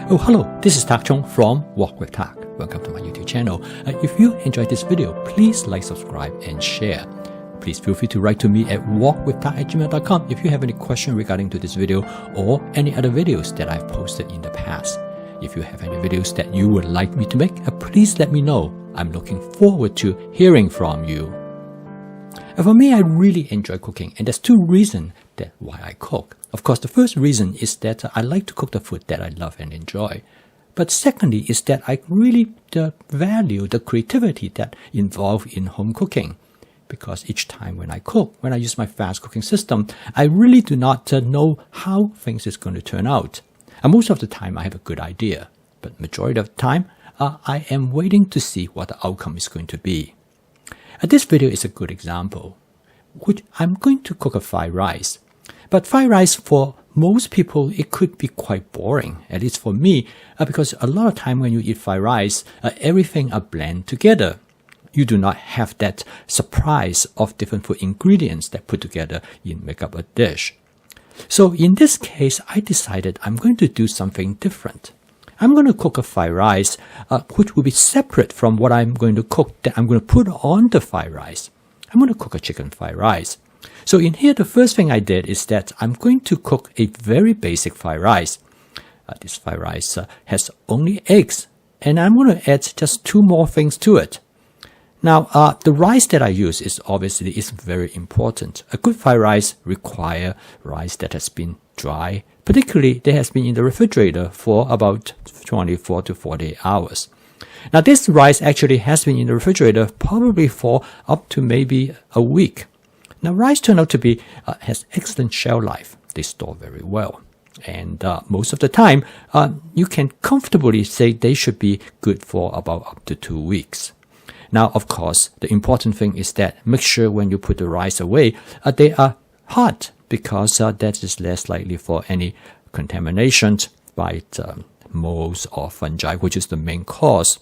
Oh, hello, this is Tak Chong from Walk with Tak. Welcome to my YouTube channel. If you enjoyed this video, please like, subscribe, and share. Please feel free to write to me at walkwithtak@gmail.com if you have any question regarding to this video or any other videos that I've posted in the past. If you have any videos that you would like me to make, please let me know. I'm looking forward to hearing from you. For me, I really enjoy cooking, and there's two reasons why I cook. Of course, the first reason is that I like to cook the food that I love and enjoy. But secondly is that I really value the creativity that involved in home cooking. Because each time when I cook, when I use my fast cooking system, I really do not know how things is going to turn out. And most of the time I have a good idea, but majority of the time I am waiting to see what the outcome is going to be. This video is a good example, which I'm going to cook a fried rice. But fried rice for most people, it could be quite boring, at least for me, because a lot of time when you eat fried rice, everything are blend together. You do not have that surprise of different food ingredients that put together in make up a dish. So in this case, I decided I'm going to do something different. I'm going to cook a fried rice, which will be separate from what I'm going to cook that I'm going to put on the fried rice. I'm going to cook a chicken fried rice. So in here, the first thing I did is that I'm going to cook a very basic fried rice. This fried rice has only eggs, and I'm going to add just two more things to it. Now, the rice that I use is very important. A good fried rice requires rice that has been dry, particularly that has been in the refrigerator for about 24 to 48 hours. Now, this rice actually has been in the refrigerator probably for up to maybe a week. Now, rice turned out to be has excellent shelf life. They store very well. And most of the time, you can comfortably say they should be good for about up to 2 weeks. Now, of course, the important thing is that make sure when you put the rice away, they are hot because that is less likely for any contamination by molds or fungi, which is the main cause.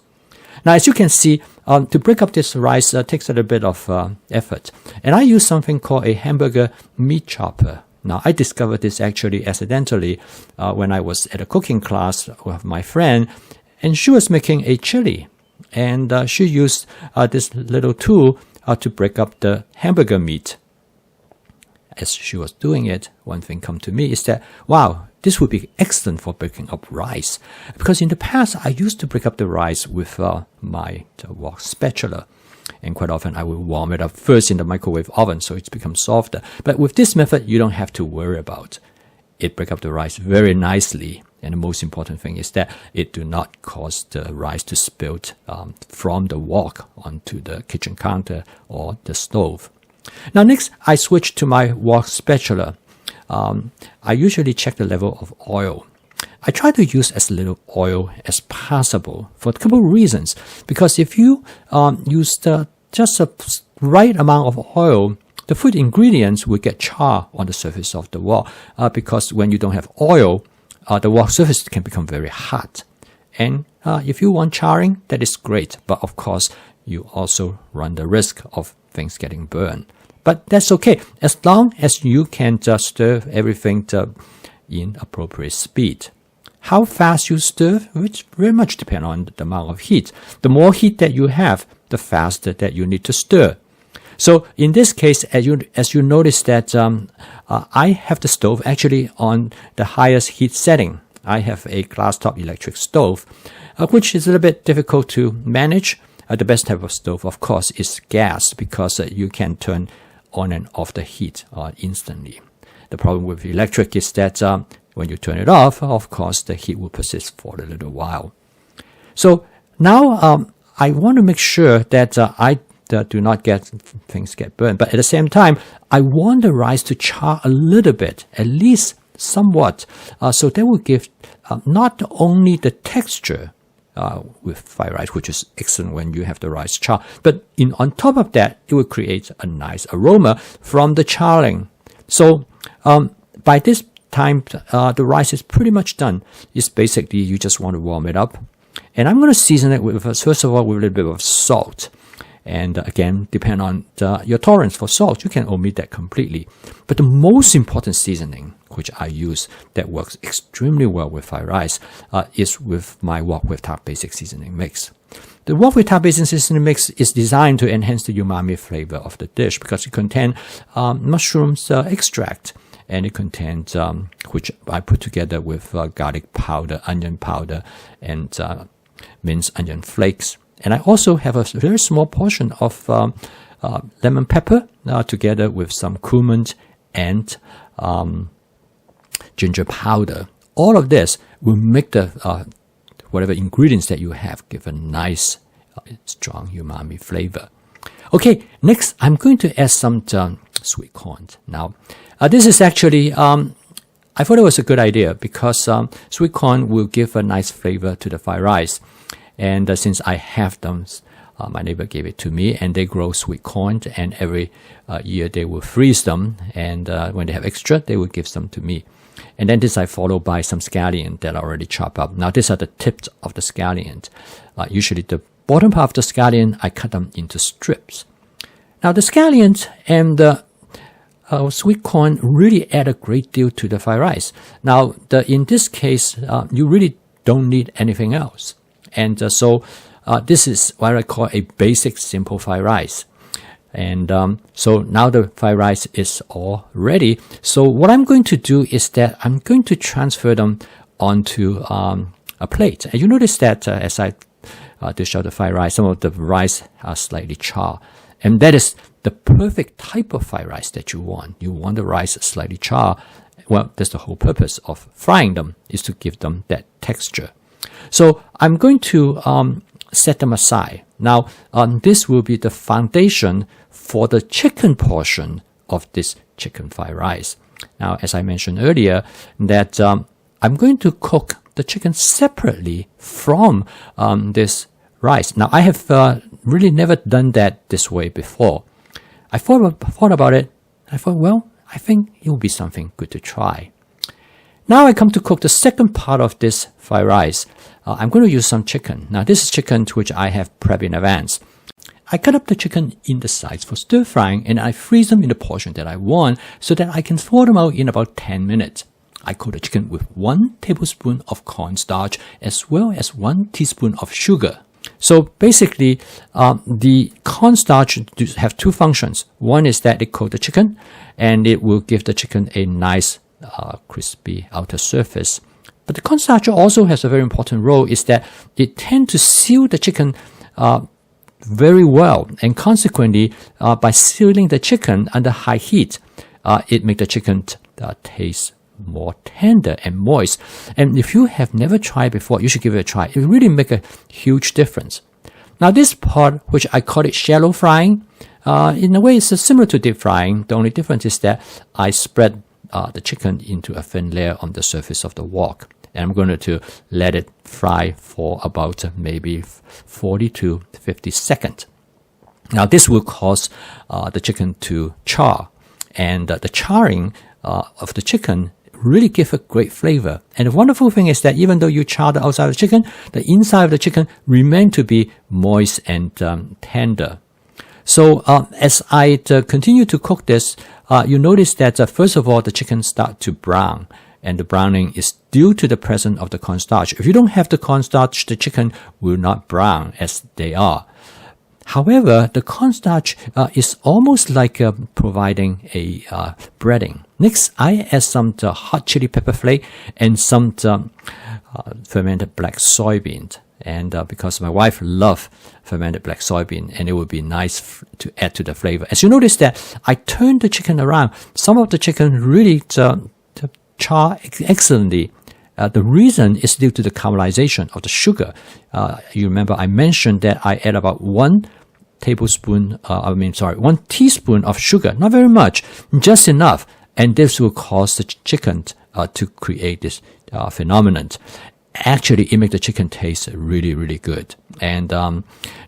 Now, as you can see, to break up this rice takes a little bit of effort. And I use something called a hamburger meat chopper. Now, I discovered this actually accidentally when I was at a cooking class with my friend, and she was making a chili. And she used this little tool to break up the hamburger meat. As she was doing it, one thing come to me is that, wow, this would be excellent for breaking up rice. Because in the past, I used to break up the rice with my wok spatula. And quite often, I will warm it up first in the microwave oven so it becomes softer. But with this method, you don't have to worry about it. Break up the rice very nicely. And the most important thing is that it do not cause the rice to spill from the wok onto the kitchen counter or the stove. Now next, I switch to my wok spatula. I usually check the level of oil. I try to use as little oil as possible for a couple of reasons. Because if you use just a right amount of oil, the food ingredients will get char on the surface of the wok. Because when you don't have oil, the wok surface can become very hot. And if you want charring, that is great. But of course, you also run the risk of things getting burned. But that's okay, as long as you can just stir everything in appropriate speed. How fast you stir, which very much depends on the amount of heat. The more heat that you have, the faster that you need to stir. So in this case, as you notice that I have the stove actually on the highest heat setting. I have a glass top electric stove, which is a little bit difficult to manage. The best type of stove, of course, is gas because you can turn on and off the heat instantly. The problem with electric is that when you turn it off, of course, the heat will persist for a little while. So now I want to make sure that I do not get things get burned. But at the same time, I want the rice to char a little bit, at least somewhat. So that will give not only the texture with fried rice, which is excellent when you have the rice char, but on top of that, it will create a nice aroma from the charring. So by this time, the rice is pretty much done. It's basically you just want to warm it up. And I'm going to season it with, first of all, with a little bit of salt. And again, depend on your tolerance for salt. You can omit that completely. But the most important seasoning, which I use that works extremely well with fried rice is with my wok with tak basic seasoning mix. The wok with tak basic seasoning mix is designed to enhance the umami flavor of the dish because it contains mushrooms extract, and it contains which I put together with garlic powder, onion powder, and minced onion flakes. And I also have a very small portion of lemon pepper together with some cumin and ginger powder. All of this will make the whatever ingredients that you have give a nice strong umami flavor. Okay, next I'm going to add some sweet corn. Now, this is actually I thought it was a good idea because sweet corn will give a nice flavor to the fried rice. And since I have them, my neighbor gave it to me, and they grow sweet corn, and every year they will freeze them, and when they have extra, they will give some to me. And then this I follow by some scallion that I already chopped up. Now these are the tips of the scallion. Usually the bottom part of the scallion, I cut them into strips. Now the scallions and the sweet corn really add a great deal to the fried rice. Now in this case, you really don't need anything else. And so this is what I call a basic simple fried rice. And so now the fried rice is all ready. So what I'm going to do is that I'm going to transfer them onto a plate. And you notice that as I dish out the fried rice, some of the rice are slightly charred. And that is the perfect type of fried rice that you want. You want the rice slightly charred. Well, that's the whole purpose of frying them, is to give them that texture. So I'm going to set them aside. Now, this will be the foundation for the chicken portion of this chicken fried rice. Now, as I mentioned earlier, that I'm going to cook the chicken separately from this rice. Now, I have really never done that this way before. I thought about it. I thought, well, I think it will be something good to try. Now I come to cook the second part of this fried rice. I'm going to use some chicken. Now this is chicken which I have prepped in advance. I cut up the chicken in the sides for stir frying, and I freeze them in the portion that I want so that I can thaw them out in about 10 minutes. I coat the chicken with 1 tablespoon of cornstarch as well as 1 teaspoon of sugar. So basically, the cornstarch have 2 functions. One is that it coats the chicken, and it will give the chicken a nice crispy outer surface. But the cornstarch also has a very important role, is that it tends to seal the chicken very well, and consequently, by sealing the chicken under high heat, it makes the chicken taste more tender and moist. And if you have never tried before, you should give it a try. It will really make a huge difference. Now this part, which I call it shallow frying, in a way it's similar to deep frying. The only difference is that I spread the chicken into a thin layer on the surface of the wok. And I'm going to let it fry for about maybe 40 to 50 seconds. Now this will cause the chicken to char. And the charring of the chicken really give a great flavor. And the wonderful thing is that even though you char the outside of the chicken, the inside of the chicken remain to be moist and tender. So as I continue to cook this, you notice that first of all, the chicken start to brown. And the browning is due to the presence of the cornstarch. If you don't have the cornstarch, the chicken will not brown as they are. However, the cornstarch is almost like providing a breading. Next, I add some hot chili pepper flake and some fermented black soybean. And because my wife loves fermented black soybean, and it would be nice to add to the flavor. As you notice that I turned the chicken around. Some of the chicken really char excellently. The reason is due to the caramelization of the sugar. You remember I mentioned that I add about 1 teaspoon of sugar. Not very much, just enough. And this will cause the chicken to create this phenomenon. Actually, it makes the chicken taste really, really good. And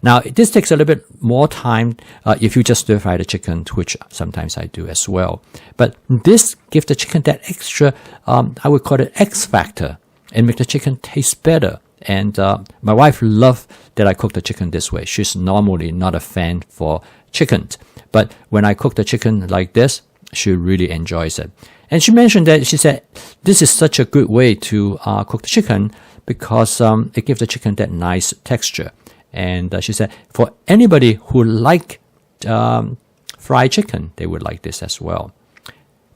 now this takes a little bit more time if you just stir fry the chicken, which sometimes I do as well. But this gives the chicken that extra, I would call it X factor, and make the chicken taste better. And my wife loves that I cook the chicken this way. She's normally not a fan for chicken. But when I cook the chicken like this, she really enjoys it. And she mentioned that, she said, this is such a good way to cook the chicken because it gives the chicken that nice texture. And she said, for anybody who like fried chicken, they would like this as well.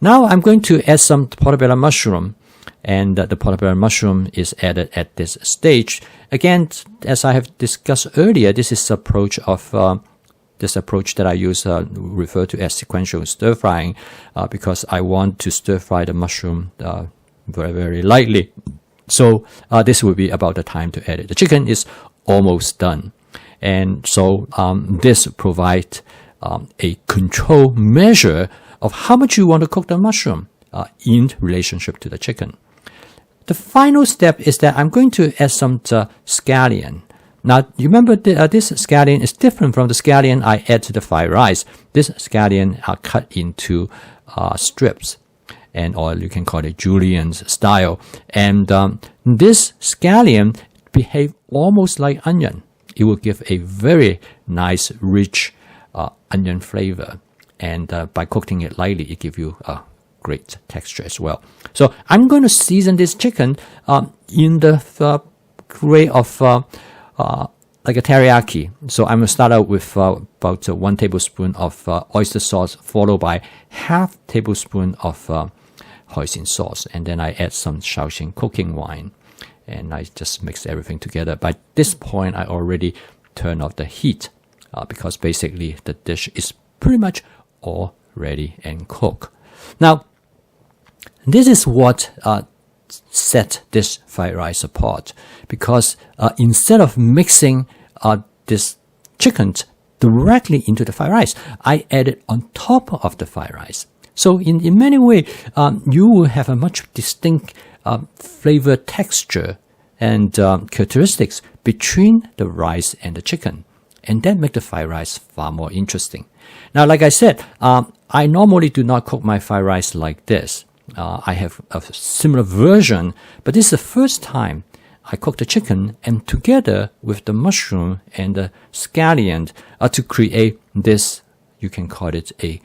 Now I'm going to add some portobello mushroom, and the portobello mushroom is added at this stage. Again, as I have discussed earlier, this is approach of this approach that I use refer to as sequential stir frying because I want to stir fry the mushroom very, very lightly. So this will be about the time to add it. The chicken is almost done, and so this provides a control measure of how much you want to cook the mushroom in relationship to the chicken. The final step is that I'm going to add some scallion. Now, you remember this scallion is different from the scallion I add to the fried rice. This scallion are cut into strips, or you can call it julienne style. And this scallion behave almost like onion. It will give a very nice, rich onion flavor. And by cooking it lightly, it gives you a great texture as well. So I'm going to season this chicken in the way of like a teriyaki. So I'm going to start out with about 1 tablespoon of oyster sauce, followed by half tablespoon of hoisin sauce. And then I add some Shaoxing cooking wine. And I just mix everything together. By this point, I already turn off the heat because basically the dish is pretty much all ready and cooked. Now, this is what set this fried rice apart, because instead of mixing this chicken directly into the fried rice, I add it on top of the fried rice. So in many ways, you will have a much distinct flavor, texture, and characteristics between the rice and the chicken. And that makes the fried rice far more interesting. Now, like I said, I normally do not cook my fried rice like this. I have a similar version, but this is the first time I cook the chicken and together with the mushroom and the scallion to create this, you can call it a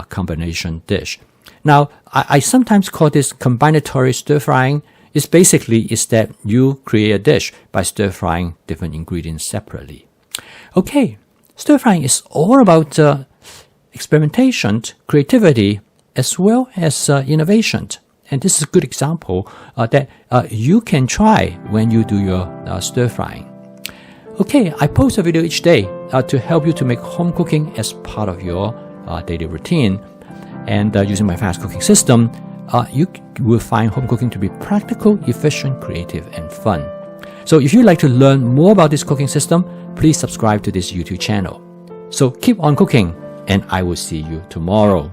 combination dish. Now, I sometimes call this combinatory stir frying. It's basically is that you create a dish by stir frying different ingredients separately. Okay, stir frying is all about experimentation, creativity, as well as innovation. And this is a good example that you can try when you do your stir frying. Okay, I post a video each day to help you to make home cooking as part of your daily routine. And using my fast cooking system, you will find home cooking to be practical, efficient, creative, and fun. So if you'd like to learn more about this cooking system, please subscribe to this YouTube channel. So keep on cooking, and I will see you tomorrow.